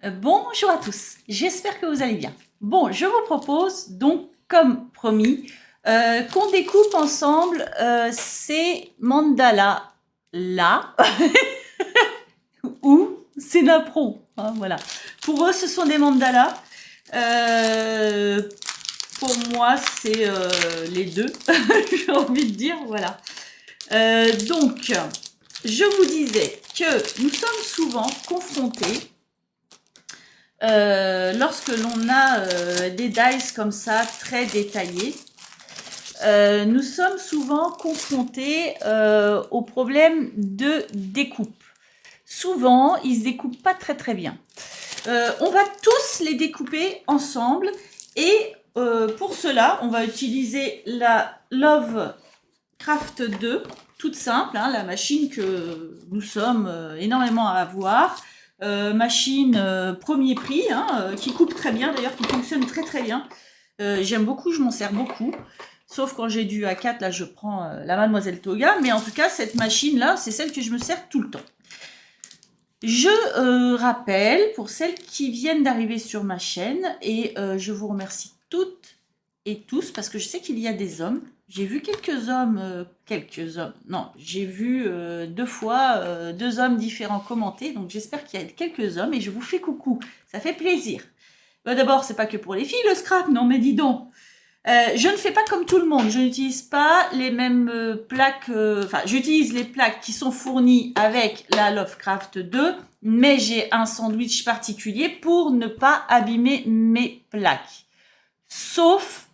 Bonjour à tous, j'espère que vous allez bien. Bon, je vous propose donc, comme promis, qu'on découpe ensemble ces mandalas là ou ces napperons. Hein, voilà. Pour eux, ce sont des mandalas. Pour moi, c'est les deux. J'ai envie de dire, voilà. Donc, je vous disais que nous sommes souvent confrontés lorsque l'on a des dies comme ça, très détaillés, nous sommes souvent confrontés au problème de découpe. Souvent, ils se découpent pas très très bien. On va tous les découper ensemble et pour cela, on va utiliser la Lovecraft 2, toute simple, hein, la machine que nous sommes énormément à avoir. Machine premier prix, hein, qui coupe très bien, d'ailleurs qui fonctionne très très bien. J'aime beaucoup, je m'en sers beaucoup. Sauf quand j'ai du A4, là je prends la Mademoiselle Toga. Mais en tout cas, cette machine-là, c'est celle que je me sers tout le temps. Je rappelle, pour celles qui viennent d'arriver sur ma chaîne, et je vous remercie toutes et tous, parce que je sais qu'il y a des hommes. J'ai vu quelques hommes, non, j'ai vu 2 fois 2 hommes différents commenter, donc j'espère qu'il y a quelques hommes, et je vous fais coucou, ça fait plaisir. D'abord, c'est pas que pour les filles le scrap, non mais dis donc. Je ne fais pas comme tout le monde, je n'utilise pas les mêmes plaques, enfin j'utilise les plaques qui sont fournies avec la Lovecraft 2, mais j'ai un sandwich particulier pour ne pas abîmer mes plaques. Sauf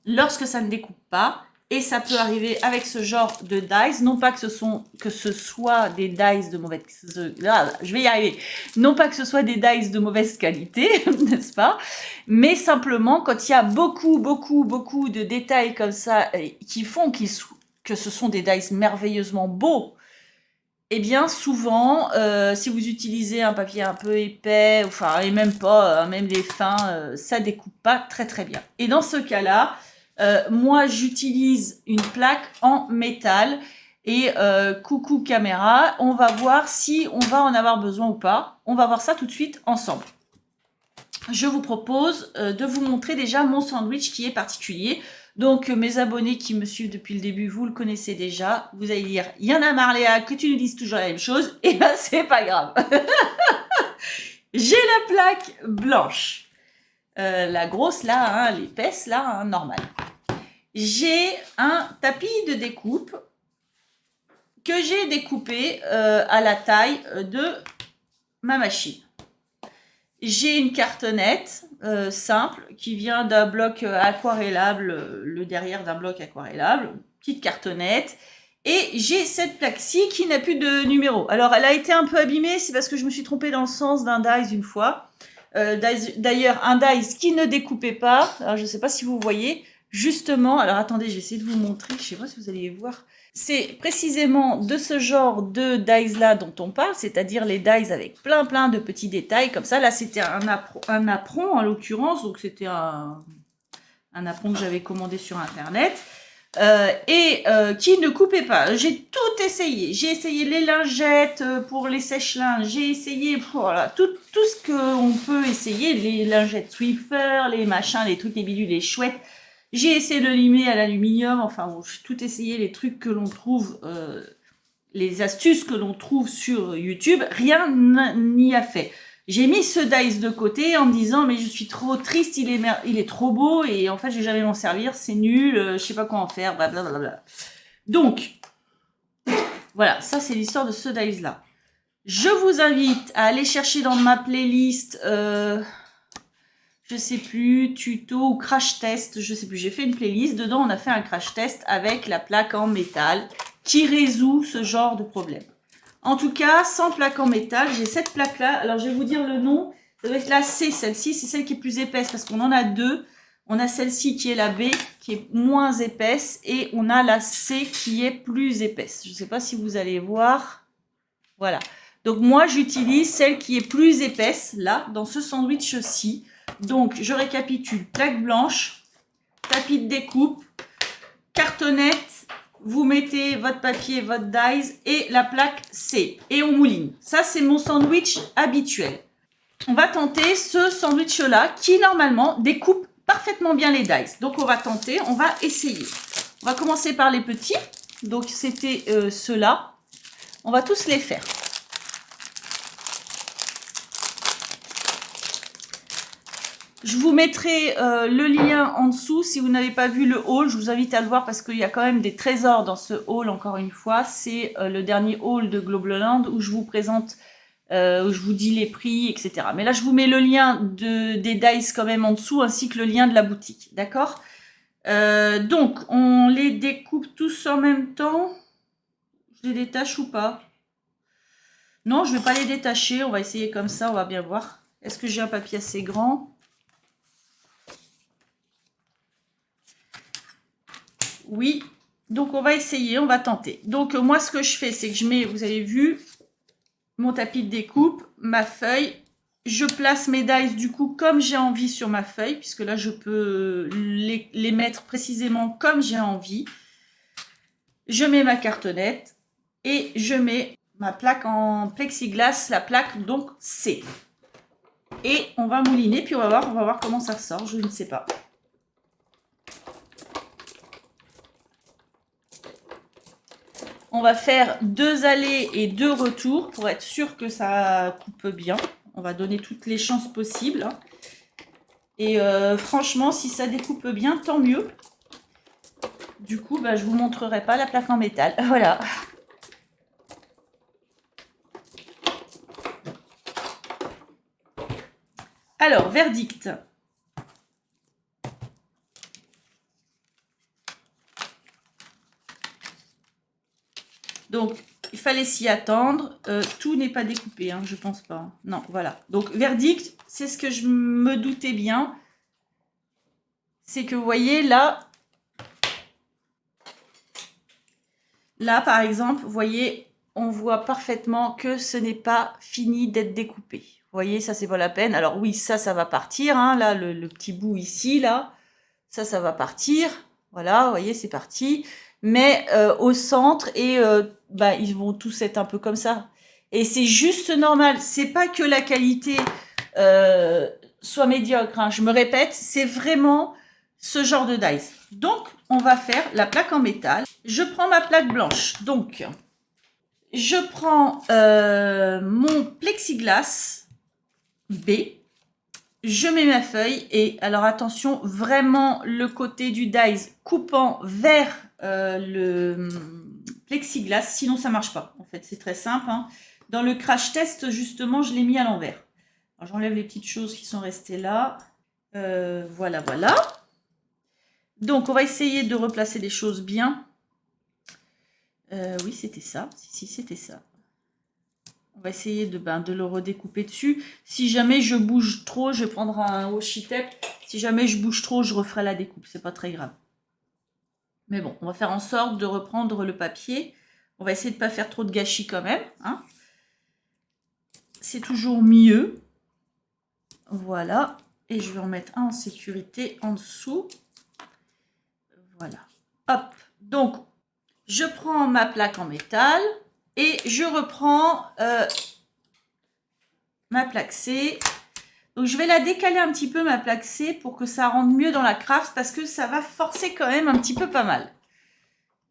lorsque ça ne découpe pas, et ça peut arriver avec ce genre de dies, non pas que ce soit des dies de mauvaise, je vais y arriver, non pas que ce soit des dies de mauvaise qualité, n'est-ce pas, mais simplement quand il y a beaucoup de détails comme ça qui font que ce sont des dies merveilleusement beaux. Eh bien, souvent, si vous utilisez un papier un peu épais, enfin, et même pas, même les fins, ça découpe pas très très bien. Et dans ce cas-là, moi, j'utilise une plaque en métal. Et coucou caméra, on va voir si on va en avoir besoin ou pas. On va voir ça tout de suite ensemble. Je vous propose de vous montrer déjà mon sandwich qui est particulier. Donc, mes abonnés qui me suivent depuis le début, vous le connaissez déjà. Vous allez dire, il y en a marre Léa, que tu nous dises toujours la même chose. Et ben, c'est pas grave. J'ai la plaque blanche. La grosse là, hein, l'épaisse là, hein, normale. J'ai un tapis de découpe que j'ai découpé à la taille de ma machine. J'ai une cartonnette simple qui vient d'un bloc aquarellable, le derrière d'un bloc aquarellable, petite cartonnette. Et j'ai cette plaque-ci qui n'a plus de numéro. Alors, elle a été un peu abîmée, c'est parce que je me suis trompée dans le sens d'un dies une fois. D'ailleurs, un dies qui ne découpait pas. Alors, je ne sais pas si vous voyez. Justement, alors attendez, je vais essayer de vous montrer. Je ne sais pas si vous allez voir. C'est précisément de ce genre de dies-là dont on parle, c'est-à-dire les dies avec plein de petits détails comme ça. Là, c'était un apron en l'occurrence, donc c'était un apron que j'avais commandé sur Internet. Qui ne coupait pas. J'ai tout essayé. J'ai essayé les lingettes pour les sèche-linges. J'ai essayé voilà, tout ce qu'on peut essayer. Les lingettes Swiffer, les machins, les trucs, les bidules, les chouettes. J'ai essayé de limer à l'aluminium. Enfin, bon, j'ai tout essayé, les trucs que l'on trouve, les astuces que l'on trouve sur YouTube. Rien n'y a fait. J'ai mis ce dice de côté en me disant mais je suis trop triste, il est trop beau et en fait je vais jamais m'en servir, c'est nul, je sais pas quoi en faire, blablabla. Donc voilà, ça c'est l'histoire de ce dice là. Je vous invite à aller chercher dans ma playlist, je sais plus, tuto ou crash test, je sais plus, j'ai fait une playlist, dedans on a fait un crash test avec la plaque en métal qui résout ce genre de problème. En tout cas, sans plaque en métal, j'ai cette plaque-là. Alors, je vais vous dire le nom. Ça doit être la C, celle-ci. C'est celle qui est plus épaisse parce qu'on en a deux. On a celle-ci qui est la B, qui est moins épaisse. Et on a la C qui est plus épaisse. Je ne sais pas si vous allez voir. Voilà. Donc, moi, j'utilise celle qui est plus épaisse, là, dans ce sandwich-ci. Donc, je récapitule. Plaque blanche, tapis de découpe, cartonnette. Vous mettez votre papier, votre dies et la plaque C. Et on mouline. Ça, c'est mon sandwich habituel. on va tenter ce sandwich-là qui, normalement, découpe parfaitement bien les dice. Donc, on va tenter, on va essayer. On va commencer par les petits. Donc, c'était ceux-là. On va tous les faire. Je vous mettrai le lien en dessous. Si vous n'avez pas vu le haul, je vous invite à le voir parce qu'il y a quand même des trésors dans ce haul, encore une fois. C'est le dernier haul de Global où je vous présente, où je vous dis les prix, etc. Mais là, je vous mets le lien des dice quand même en dessous, ainsi que le lien de la boutique. D'accord? Donc, on les découpe tous en même temps. Je les détache ou pas? Non, je ne vais pas les détacher. On va essayer comme ça, on va bien voir. Est-ce que j'ai un papier assez grand? Oui, donc on va essayer, on va tenter. Donc moi ce que je fais, c'est que je mets, vous avez vu, mon tapis de découpe, ma feuille. Je place mes dice du coup comme j'ai envie sur ma feuille, puisque là je peux les mettre précisément comme j'ai envie. Je mets ma cartonnette et je mets ma plaque en plexiglas, la plaque donc C. Et on va mouliner, puis on va voir comment ça ressort, je ne sais pas. On va faire 2 allées et 2 retours pour être sûr que ça coupe bien. On va donner toutes les chances possibles. Et franchement, si ça découpe bien, tant mieux. Du coup, bah, je ne vous montrerai pas la plaque en métal. Voilà. Alors, verdict. Donc, il fallait s'y attendre. Tout n'est pas découpé, hein, je pense pas. Non, voilà. Donc, verdict, c'est ce que je me doutais bien. C'est que, vous voyez, là, par exemple, vous voyez, on voit parfaitement que ce n'est pas fini d'être découpé. Vous voyez, ça, c'est pas la peine. Alors oui, ça va partir. Hein, là, le petit bout ici, là, ça va partir. Voilà, vous voyez, c'est parti. Mais au centre, et bah, ils vont tous être un peu comme ça. Et c'est juste normal. C'est pas que la qualité soit médiocre. Hein. Je me répète, c'est vraiment ce genre de dice. Donc, on va faire la plaque en métal. Je prends ma plaque blanche. Donc, je prends mon plexiglas B. Je mets ma feuille et alors attention, vraiment le côté du dice coupant vers le plexiglas, sinon ça marche pas. En fait, c'est très simple. Hein. Dans le crash test, justement, je l'ai mis à l'envers. J'enlève les petites choses qui sont restées là. Voilà, voilà. Donc, on va essayer de replacer les choses bien. Oui, c'était ça. Si, c'était ça. On va essayer de le redécouper dessus. Si jamais je bouge trop, je vais prendre un washi tape. Si jamais je bouge trop, je referai la découpe. C'est pas très grave. Mais bon, on va faire en sorte de reprendre le papier. On va essayer de ne pas faire trop de gâchis quand même. Hein. C'est toujours mieux. Voilà. Et je vais en mettre un en sécurité en dessous. Voilà. Hop. Donc, je prends ma plaque en métal et je reprends ma plaque C. Donc, je vais la décaler un petit peu, ma plaque C, pour que ça rentre mieux dans la craft parce que ça va forcer quand même un petit peu pas mal.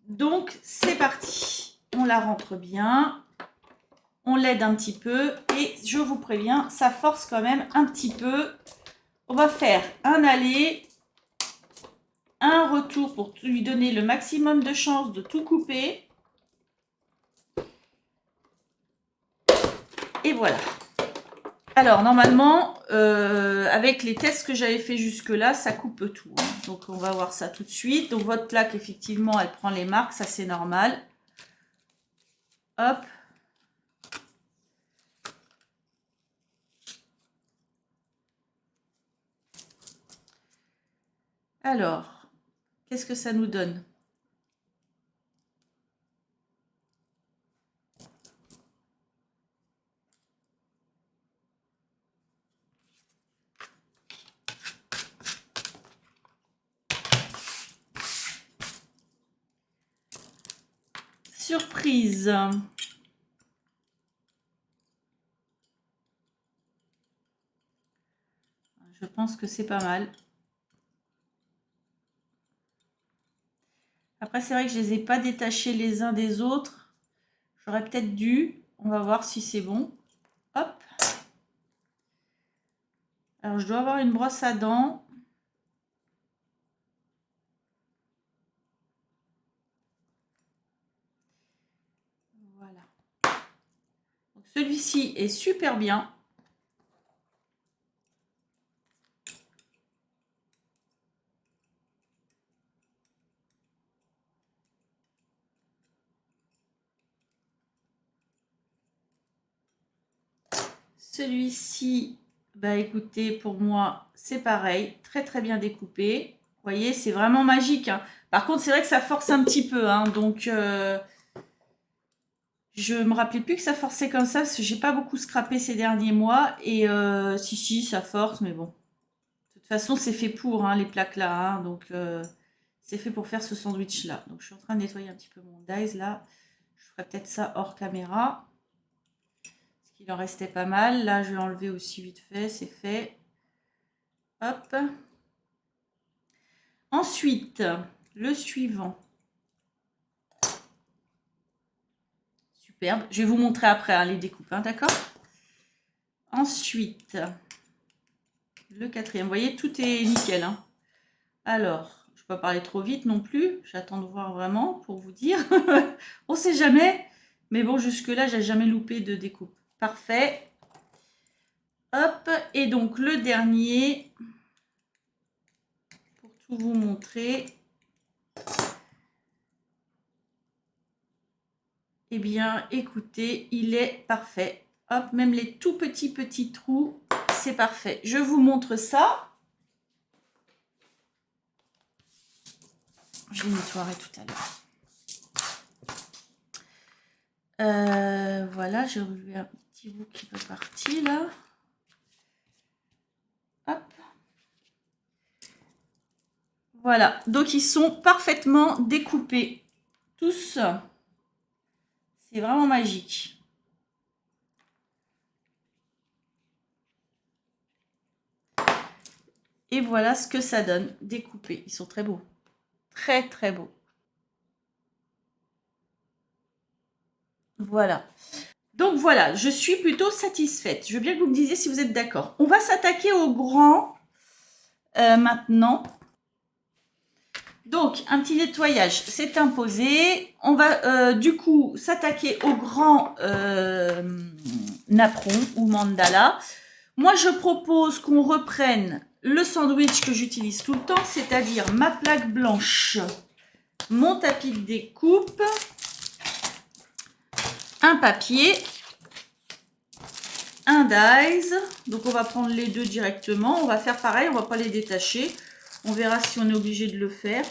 Donc, c'est parti. On la rentre bien. On l'aide un petit peu et je vous préviens, ça force quand même un petit peu. On va faire un aller, un retour pour lui donner le maximum de chances de tout couper. Et voilà. Alors, normalement, avec les tests que j'avais fait jusque-là, ça coupe tout. Hein. Donc, on va voir ça tout de suite. Donc, votre plaque, effectivement, elle prend les marques. Ça, c'est normal. Hop. Alors, qu'est-ce que ça nous donne ? Surprise. Je pense que c'est pas mal. Après, c'est vrai que je ne les ai pas détachés les uns des autres. J'aurais peut-être dû. On va voir si c'est bon. Hop. Alors, je dois avoir une brosse à dents. Voilà. Celui-ci est super bien. Celui-ci, bah écoutez, pour moi, c'est pareil. Très très bien découpé. Vous voyez, c'est vraiment magique, hein. Par contre, c'est vrai que ça force un petit peu, hein, donc je me rappelais plus que ça forçait comme ça, parce que j'ai pas beaucoup scrappé ces derniers mois. Et si, ça force, mais bon. De toute façon, c'est fait pour, hein, les plaques là, hein, donc c'est fait pour faire ce sandwich là. Donc je suis en train de nettoyer un petit peu mon dies là. Je ferai peut-être ça hors caméra. Parce qu'il en restait pas mal. Là, je vais enlever aussi vite fait, c'est fait. Hop. Ensuite, le suivant. Superbe. Je vais vous montrer après, hein, les découpes, hein, d'accord? Ensuite, le quatrième. Vous voyez, tout est nickel, hein. Alors, je ne peux pas parler trop vite non plus. J'attends de voir vraiment pour vous dire. On ne sait jamais. Mais bon, jusque-là, j'ai jamais loupé de découpe. Parfait. Hop. Et donc, le dernier, pour tout vous montrer. Eh bien, écoutez, il est parfait. Hop, même les tout petits trous, c'est parfait. Je vous montre ça. Je les nettoierai tout à l'heure. Voilà, j'ai relevé un petit bout qui peut partir là. Hop. Voilà, donc ils sont parfaitement découpés. Tous. C'est vraiment magique. Et voilà ce que ça donne, découpés. Ils sont très beaux. Très, très beaux. Voilà. Donc voilà, je suis plutôt satisfaite. Je veux bien que vous me disiez si vous êtes d'accord. On va s'attaquer au grand maintenant. Donc, un petit nettoyage, c'est imposé. On va du coup s'attaquer au grand napperon ou mandala. Moi, je propose qu'on reprenne le sandwich que j'utilise tout le temps, c'est-à-dire ma plaque blanche, mon tapis de découpe, un papier, un dies. Donc, on va prendre les deux directement. On va faire pareil, on ne va pas les détacher. On verra si on est obligé de le faire.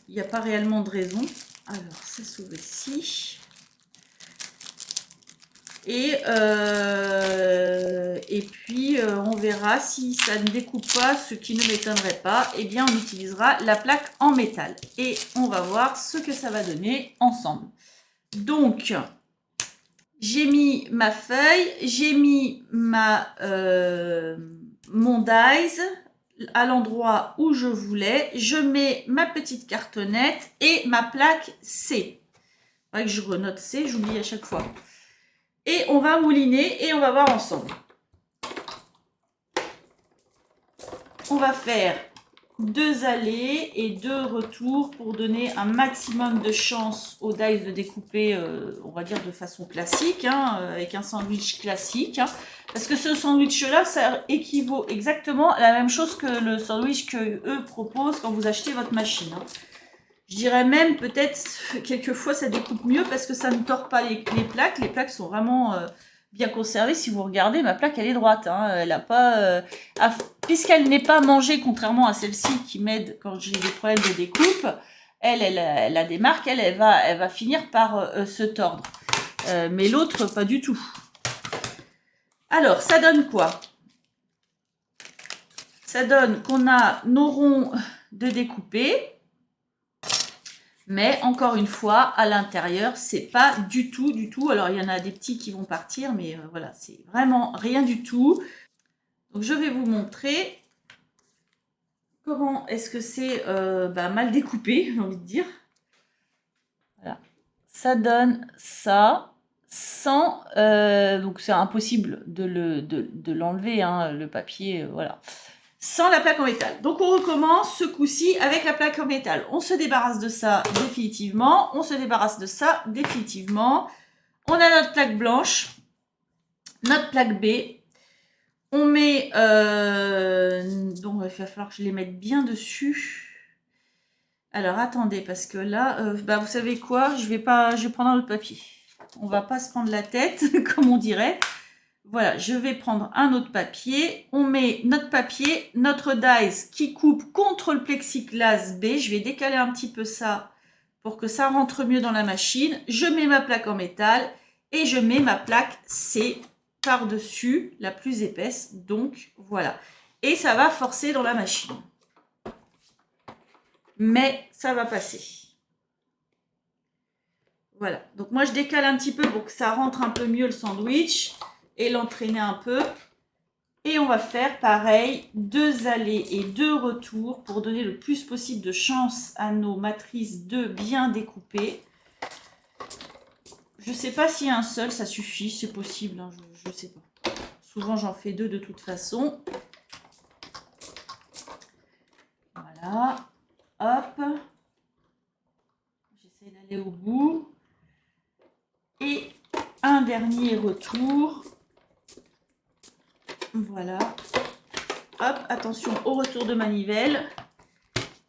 Il n'y a pas réellement de raison. Alors, ça s'ouvre ici. Et puis, on verra si ça ne découpe pas, ce qui ne m'étonnerait pas. Eh bien, on utilisera la plaque en métal. Et on va voir ce que ça va donner ensemble. Donc, j'ai mis ma feuille, j'ai mis mon dies à l'endroit où je voulais. Je mets ma petite cartonnette et ma plaque C. C'est vrai que je renote C, j'oublie à chaque fois. Et on va mouliner et on va voir ensemble. On va faire 2 allées et 2 retours pour donner un maximum de chance au dice de découper, on va dire de façon classique, hein, avec un sandwich classique. Hein, parce que ce sandwich-là, ça équivaut exactement à la même chose que le sandwich qu'eux proposent quand vous achetez votre machine. Hein. Je dirais même peut-être quelquefois ça découpe mieux parce que ça ne tord pas les plaques. Les plaques sont vraiment bien conservées. Si vous regardez, ma plaque elle est droite. Hein. Elle a pas, puisqu'elle n'est pas mangée, contrairement à celle-ci qui m'aide quand j'ai des problèmes de découpe. Elle a des marques. Elle va finir par se tordre. Mais l'autre pas du tout. Alors ça donne quoi? Ça donne qu'on a nos ronds de découper. Mais encore une fois, à l'intérieur, c'est pas du tout. Alors, il y en a des petits qui vont partir, mais voilà, c'est vraiment rien du tout. Donc je vais vous montrer comment est-ce que c'est mal découpé, j'ai envie de dire. Voilà. Ça donne ça sans... donc c'est impossible de l'enlever, hein, le papier, voilà. Sans la plaque en métal. Donc on recommence ce coup-ci avec la plaque en métal. On se débarrasse de ça définitivement. On se débarrasse de ça définitivement. On a notre plaque blanche, notre plaque B. On met... donc il va falloir que je les mette bien dessus. Alors attendez, parce que là, vous savez quoi, je vais prendre un autre papier. On va pas se prendre la tête, comme on dirait. Voilà, je vais prendre un autre papier. On met notre papier, notre dies qui coupe contre le plexiglas B. Je vais décaler un petit peu ça pour que ça rentre mieux dans la machine. Je mets ma plaque en métal et je mets ma plaque C par-dessus, la plus épaisse. Donc voilà. Et ça va forcer dans la machine. Mais ça va passer. Voilà. Donc moi, je décale un petit peu pour que ça rentre un peu mieux le sandwich et l'entraîner un peu. Et on va faire pareil, 2 allées et 2 retours pour donner le plus possible de chance à nos matrices de bien découper. Je ne sais pas s'il y a un seul, ça suffit, c'est possible, hein, je ne sais pas. Souvent, j'en fais 2 de toute façon. Voilà. Hop. J'essaie d'aller au bout. Et un dernier retour. Voilà. Hop, attention au retour de manivelle.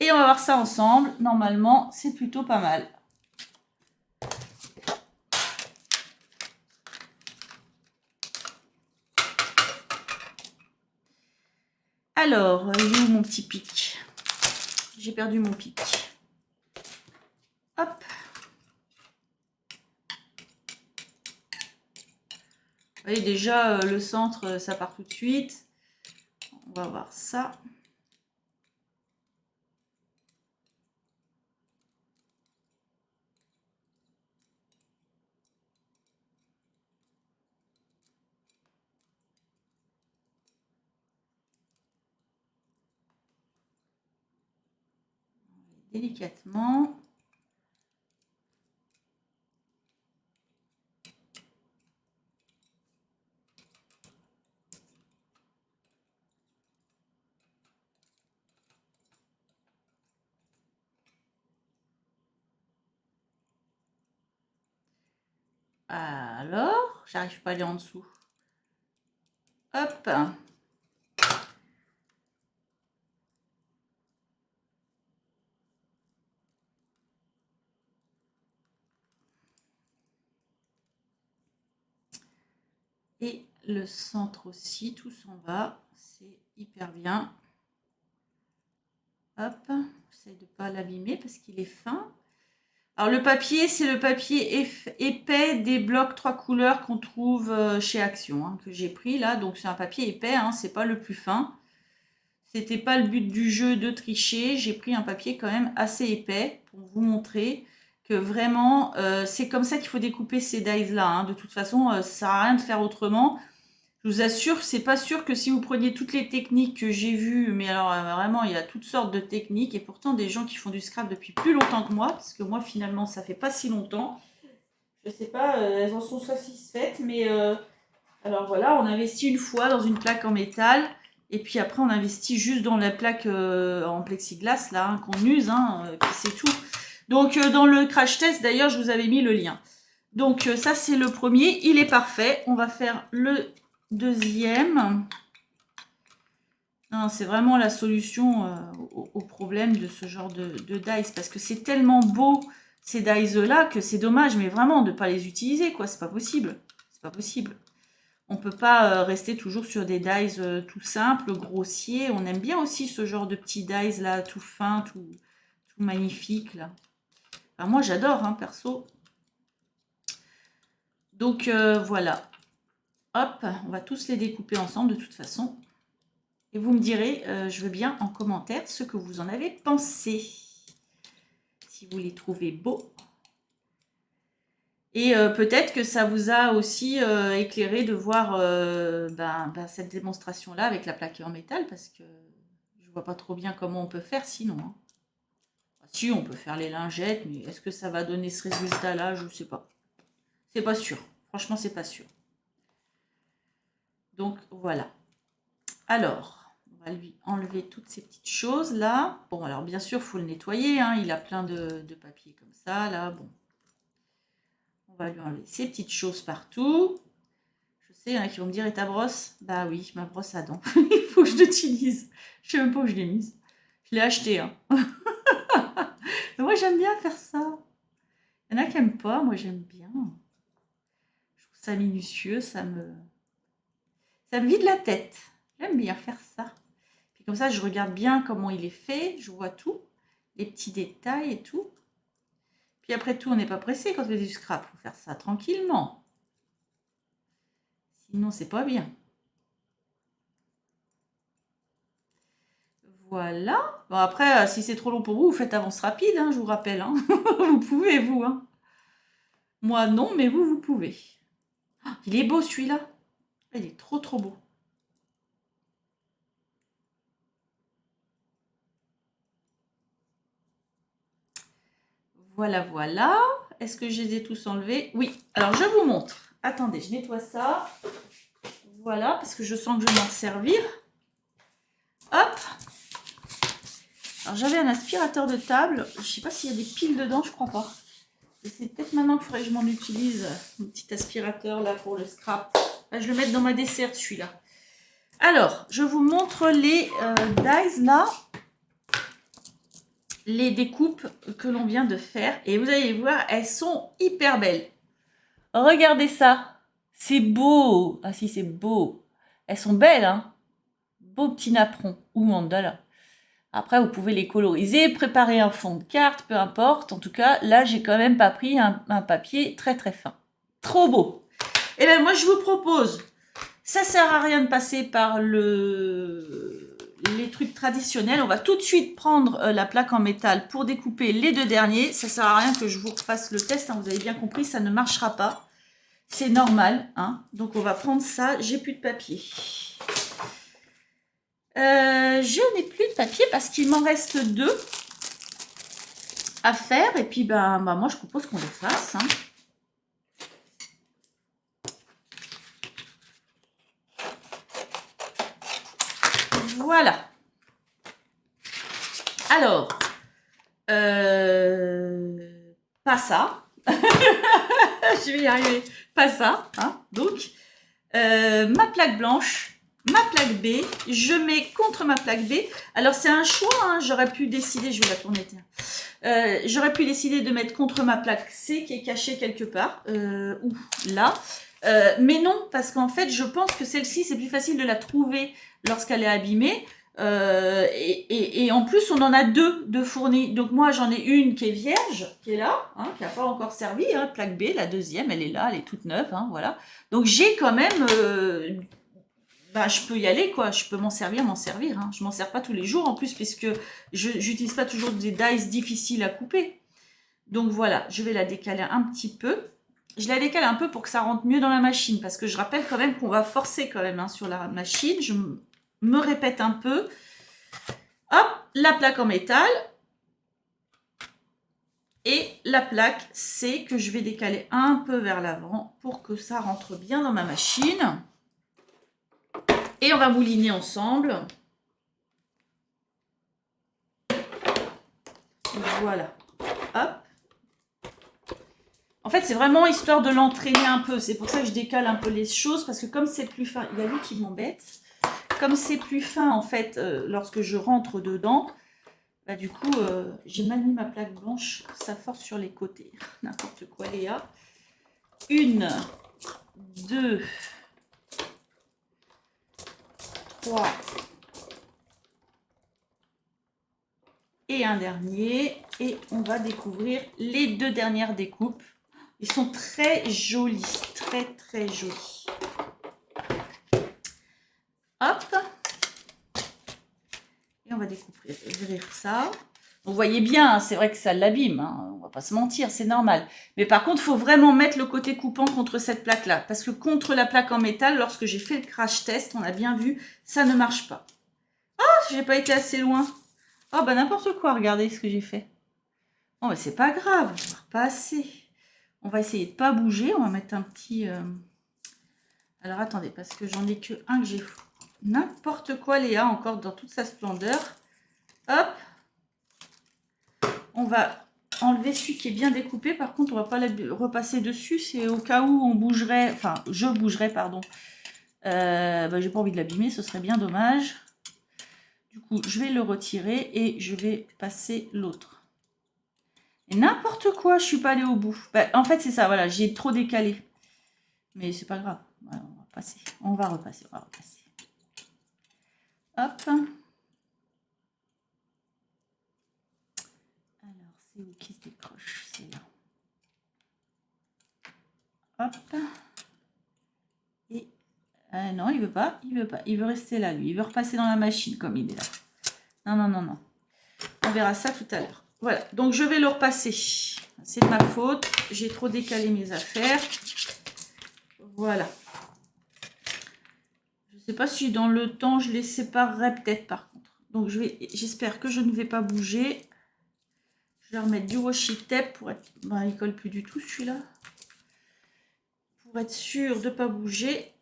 Et on va voir ça ensemble. Normalement, c'est plutôt pas mal. Alors, il est où mon petit pic? J'ai perdu mon pic. Hop. Vous voyez déjà, le centre, ça part tout de suite. On va voir ça. Délicatement. Alors, j'arrive pas à aller en dessous. Hop. Et le centre aussi, tout s'en va. C'est hyper bien. Hop. J'essaie de ne pas l'abîmer parce qu'il est fin. Alors le papier, c'est le papier épais des blocs 3 couleurs qu'on trouve chez Action, hein, que j'ai pris là. Donc c'est un papier épais, hein, c'est pas le plus fin. C'était pas le but du jeu de tricher. J'ai pris un papier quand même assez épais pour vous montrer que vraiment c'est comme ça qu'il faut découper ces dies là, hein. De toute façon, ça sert à rien de faire autrement. Je vous assure, c'est pas sûr que si vous preniez toutes les techniques que j'ai vues, mais alors vraiment, il y a toutes sortes de techniques, et pourtant des gens qui font du scrap depuis plus longtemps que moi, parce que moi finalement, ça fait pas si longtemps. Je sais pas, elles en sont satisfaites, mais alors voilà, on investit une fois dans une plaque en métal, et puis après on investit juste dans la plaque en plexiglas, là, hein, qu'on use, hein, puis c'est tout. Donc dans le crash test, d'ailleurs, je vous avais mis le lien. Donc ça, c'est le premier, il est parfait. On va faire le deuxième. C'est vraiment la solution au problème de ce genre de dice, parce que c'est tellement beau ces dice là que c'est dommage, mais vraiment de ne pas les utiliser, quoi. C'est pas possible. C'est pas possible. On peut pas rester toujours sur des dice tout simples, grossiers. On aime bien aussi ce genre de petits dice là, tout fin, tout magnifique là. Enfin, moi j'adore, hein, perso. Donc voilà. Hop, on va tous les découper ensemble de toute façon. Et vous me direz, je veux bien en commentaire ce que vous en avez pensé. Si vous les trouvez beaux. Et peut-être que ça vous a aussi éclairé de voir cette démonstration-là avec la plaque en métal, parce que je vois pas trop bien comment on peut faire sinon. Hein. Si, on peut faire les lingettes, mais est-ce que ça va donner ce résultat-là? Je ne sais pas. C'est pas sûr. Franchement, c'est pas sûr. Donc, voilà. Alors, on va lui enlever toutes ces petites choses là. Bon, alors bien sûr, il faut le nettoyer. Hein. Il a plein de papier comme ça, là. Bon. On va lui enlever ces petites choses partout. Je sais, hein, qui vont me dire, et ta brosse? Bah oui, ma brosse à dents. Il faut que je l'utilise. Je sais même pas où je l'ai mise. Je l'ai achetée. Hein. Moi, j'aime bien faire ça. Il y en a qui n'aiment pas. Moi, j'aime bien. Je trouve ça minutieux. Ça me vide la tête. J'aime bien faire ça. Puis comme ça, je regarde bien comment il est fait. Je vois tout. Les petits détails et tout. Puis après tout, on n'est pas pressé quand on fait du scrap. Il faut faire ça tranquillement. Sinon, c'est pas bien. Voilà. Bon, après, si c'est trop long pour vous, vous faites avance rapide, hein, je vous rappelle. Hein. Vous pouvez, vous. Hein. Moi, non, mais vous, vous pouvez. Oh, il est beau, celui-là. Il est trop, trop beau. Voilà, voilà. Est-ce que je les ai tous enlevés? Oui. Alors, je vous montre. Attendez, je nettoie ça. Voilà, parce que je sens que je vais m'en servir. Hop. Alors, j'avais un aspirateur de table. Je ne sais pas s'il y a des piles dedans, je crois pas. C'est peut-être maintenant qu'il faudrait que je m'en utilise. Mon petit aspirateur là pour le scrap. Là, je le mets dans ma desserte, celui-là. Alors, je vous montre les dies là. Les découpes que l'on vient de faire. Et vous allez voir, elles sont hyper belles. Regardez ça. C'est beau. Ah si, c'est beau. Elles sont belles, hein. Beau petit napperon ou mandala. Après, vous pouvez les coloriser, préparer un fond de carte, peu importe. En tout cas, là, j'ai quand même pas pris un papier très très fin. Trop beau. Et bien, moi, je vous propose, ça sert à rien de passer par les trucs traditionnels. On va tout de suite prendre la plaque en métal pour découper les deux derniers. Ça sert à rien que je vous refasse le test. Hein, vous avez bien compris, ça ne marchera pas. C'est normal. Hein. Donc, on va prendre ça. J'ai plus de papier. Je n'ai plus de papier parce qu'il m'en reste 2 à faire. Et puis, moi, je propose qu'on les fasse. Hein. Voilà. Alors, pas ça. Je vais y arriver. Pas ça. Hein. Donc, ma plaque blanche. Ma plaque B, je mets contre ma plaque B. Alors, c'est un choix, hein. J'aurais pu décider, je vais la tourner, tiens. J'aurais pu décider de mettre contre ma plaque C qui est cachée quelque part, ou là. Mais non, parce qu'en fait, je pense que celle-ci, c'est plus facile de la trouver lorsqu'elle est abîmée. Et en plus, on en a 2 de fournis. Donc moi, j'en ai une qui est vierge, qui est là, hein, qui n'a pas encore servi. Hein, plaque B, la deuxième, elle est là, elle est toute neuve. Hein, voilà. Donc j'ai quand même... je peux y aller, quoi. Je peux m'en servir. Hein. Je m'en sers pas tous les jours, en plus, puisque je n'utilise pas toujours des dies difficiles à couper. Donc voilà, je vais la décaler un petit peu. Je la décale un peu pour que ça rentre mieux dans la machine, parce que je rappelle quand même qu'on va forcer quand même hein, sur la machine. Je me répète un peu. Hop, la plaque en métal. Et la plaque C que je vais décaler un peu vers l'avant pour que ça rentre bien dans ma machine. Et on va mouliner ensemble. Voilà. Hop. En fait, c'est vraiment histoire de l'entraîner un peu. C'est pour ça que je décale un peu les choses. Parce que comme c'est plus fin... Il y a lui qui m'embête. Comme c'est plus fin, en fait, lorsque je rentre dedans, du coup, j'ai mal mis ma plaque blanche. Ça force sur les côtés. N'importe quoi, Léa. 1, 2... 3 et un dernier. Et on va découvrir les 2 dernières découpes. Ils sont très jolis, très très jolis. Hop. Et on va découvrir ça. Vous voyez bien, hein, c'est vrai que ça l'abîme, hein, on va pas se mentir, c'est normal. Mais par contre, il faut vraiment mettre le côté coupant contre cette plaque-là. Parce que contre la plaque en métal, lorsque j'ai fait le crash test, on a bien vu, ça ne marche pas. Ah, j'ai pas été assez loin. Oh, bah n'importe quoi, regardez ce que j'ai fait. Oh, mais c'est pas grave, on va repasser. On va essayer de pas bouger, on va mettre un petit... Alors attendez, parce que j'en ai que un que j'ai... N'importe quoi, Léa, encore dans toute sa splendeur. Hop. On va enlever celui qui est bien découpé. Par contre, on va pas repasser dessus. C'est au cas où on bougerait... Enfin, je bougerais, pardon. Bah, j'ai pas envie de l'abîmer, ce serait bien dommage. Du coup, je vais le retirer et je vais passer l'autre. Et n'importe quoi, je suis pas allée au bout. Bah, en fait, c'est ça, voilà, j'ai trop décalé. Mais c'est pas grave. Voilà, on va passer. On va repasser, on va repasser. Hop. Alors, c'est où qui se décroche? C'est là. Hop. Et non, il veut pas, il veut pas. Il veut rester là, lui. Il veut repasser dans la machine comme il est là. Non, non, non, non. On verra ça tout à l'heure. Voilà, donc je vais le repasser. C'est de ma faute. J'ai trop décalé mes affaires. Voilà. Je ne sais pas si dans le temps, je les séparerai peut-être par contre. Donc j'espère que je ne vais pas bouger. Je vais remettre du washi tape pour être... Ben, il colle plus du tout celui-là. Pour être sûr de ne pas bouger.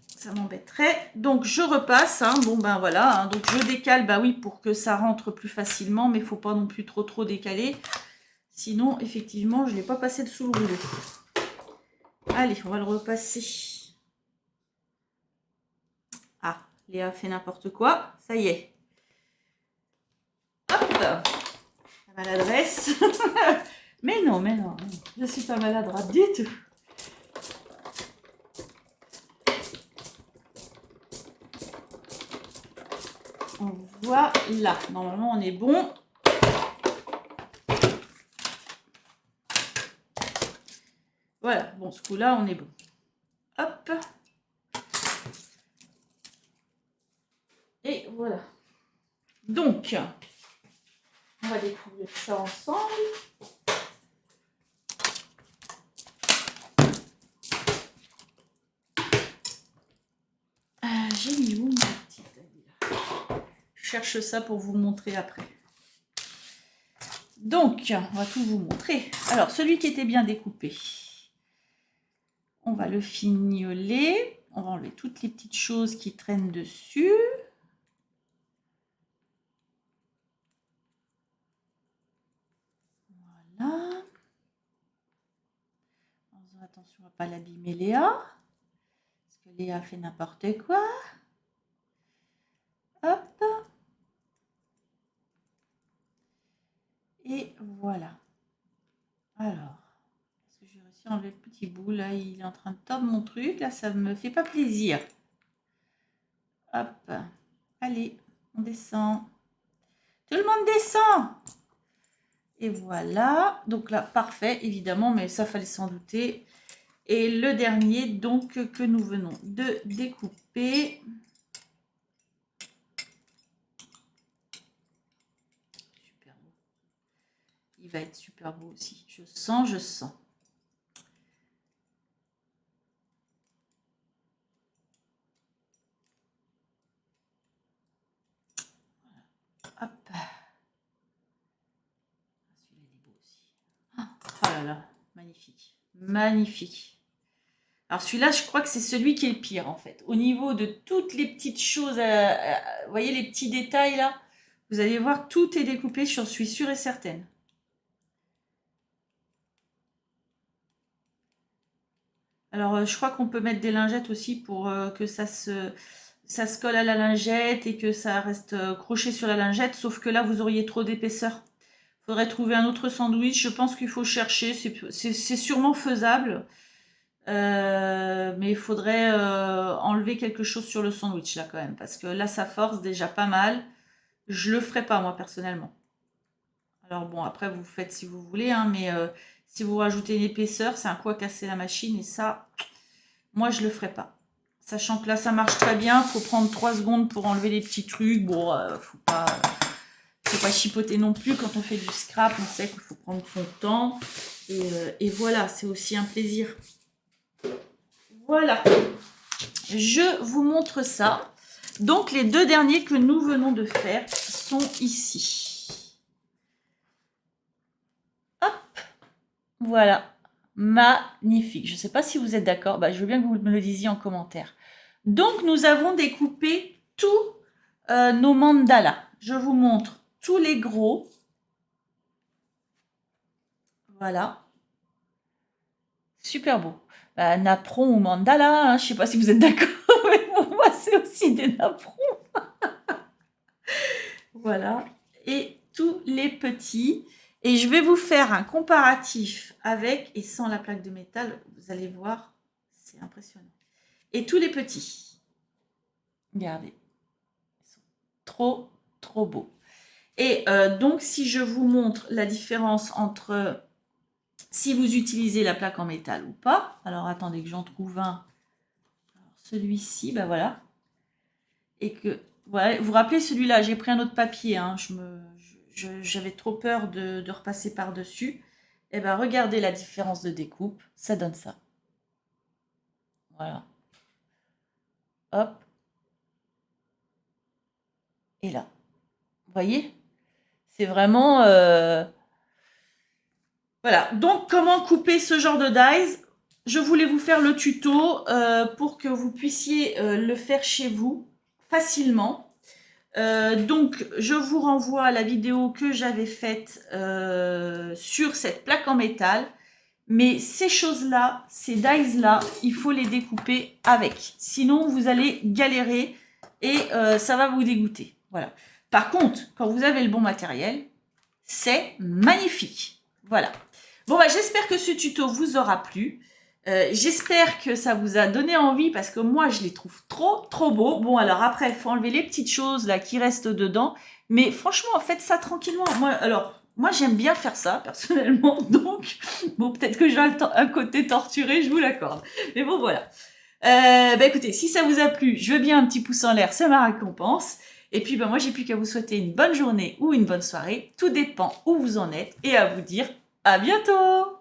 Ça m'embêterait. Donc je repasse. Hein. Bon ben voilà. Hein. Donc je décale, bah oui, pour que ça rentre plus facilement. Mais il ne faut pas non plus trop décaler. Sinon, effectivement, je ne l'ai pas passé dessous le rouleau. Allez, on va le repasser. Ah, Léa fait n'importe quoi. Ça y est. Hop, la maladresse. Mais non, je ne suis pas maladroite du tout. Voilà, normalement on est bon. Voilà, bon, ce coup-là, on est bon. Hop. Et voilà. Donc, on va découvrir ça ensemble. J'ai mis où ma petite? Je cherche ça pour vous montrer après. Donc, on va tout vous montrer. Alors, celui qui était bien découpé, on va le fignoler. On va enlever toutes les petites choses qui traînent dessus. Voilà. En faisant attention à ne pas l'abîmer Léa. Parce que Léa fait n'importe quoi. Hop. Et voilà. Alors, est-ce que j'ai réussi à enlever le petit bout? Là, il est en train de tordre mon truc. Là, ça ne me fait pas plaisir. Hop. Allez, on descend. Tout le monde descend. Et voilà. Donc là, parfait, évidemment, mais ça fallait s'en douter. Et le dernier, donc, que nous venons de découper. Super beau. Il va être super beau aussi. Je sens. Hop. Celui-là, il est beau aussi. Oh là là, magnifique. Magnifique. Alors celui-là, je crois que c'est celui qui est le pire en fait. Au niveau de toutes les petites choses, vous voyez les petits détails là, vous allez voir, tout est découpé, j'en suis sûre et certaine. Alors je crois qu'on peut mettre des lingettes aussi pour que ça se colle à la lingette et que ça reste croché sur la lingette, sauf que là vous auriez trop d'épaisseur. Il faudrait trouver un autre sandwich, je pense qu'il faut chercher, c'est sûrement faisable. Mais il faudrait enlever quelque chose sur le sandwich là quand même, parce que là ça force déjà pas mal. Je le ferai pas moi personnellement. Alors bon, après vous faites si vous voulez, hein, mais si vous rajoutez une épaisseur, c'est un coup à casser la machine et ça, moi je le ferai pas. Sachant que là, ça marche très bien. Il faut prendre 3 secondes pour enlever les petits trucs. Bon, faut pas chipoter non plus. Quand on fait du scrap, on sait qu'il faut prendre son temps. Et voilà, c'est aussi un plaisir. Voilà. Je vous montre ça. Donc, les 2 derniers que nous venons de faire sont ici. Hop. Voilà. Magnifique. Je ne sais pas si vous êtes d'accord. Je veux bien que vous me le disiez en commentaire. Donc, nous avons découpé tous nos mandalas. Je vous montre tous les gros. Voilà. Super beau. Napperon ou mandala, hein, je ne sais pas si vous êtes d'accord, mais pour moi, c'est aussi des napperons. Voilà. Et tous les petits. Et je vais vous faire un comparatif avec et sans la plaque de métal. Vous allez voir, c'est impressionnant. Et tous les petits. Regardez. Ils sont trop, trop beaux. Et donc, si je vous montre la différence entre si vous utilisez la plaque en métal ou pas. Alors, attendez que j'en trouve un. Celui-ci, voilà. Et que, voilà, vous vous rappelez celui-là, j'ai pris un autre papier. Hein, j'avais trop peur de repasser par-dessus. Et regardez la différence de découpe. Ça donne ça. Voilà. Hop. Et là. Vous voyez? C'est vraiment... Voilà. Donc, comment couper ce genre de dies? Je voulais vous faire le tuto pour que vous puissiez le faire chez vous facilement. Donc, je vous renvoie à la vidéo que j'avais faite sur cette plaque en métal. Mais ces choses-là, ces dies-là, il faut les découper avec. Sinon, vous allez galérer et ça va vous dégoûter. Voilà. Par contre, quand vous avez le bon matériel, c'est magnifique. Voilà. Bon, j'espère que ce tuto vous aura plu. J'espère que ça vous a donné envie parce que moi, je les trouve trop, trop beaux. Bon, alors après, il faut enlever les petites choses là qui restent dedans. Mais franchement, faites ça tranquillement. Moi, j'aime bien faire ça, personnellement. Donc, bon, peut-être que j'ai un côté torturé, je vous l'accorde. Mais bon, voilà. Écoutez, si ça vous a plu, je veux bien un petit pouce en l'air, c'est ma récompense. Et puis, moi, j'ai plus qu'à vous souhaiter une bonne journée ou une bonne soirée. Tout dépend où vous en êtes. Et à vous dire à bientôt!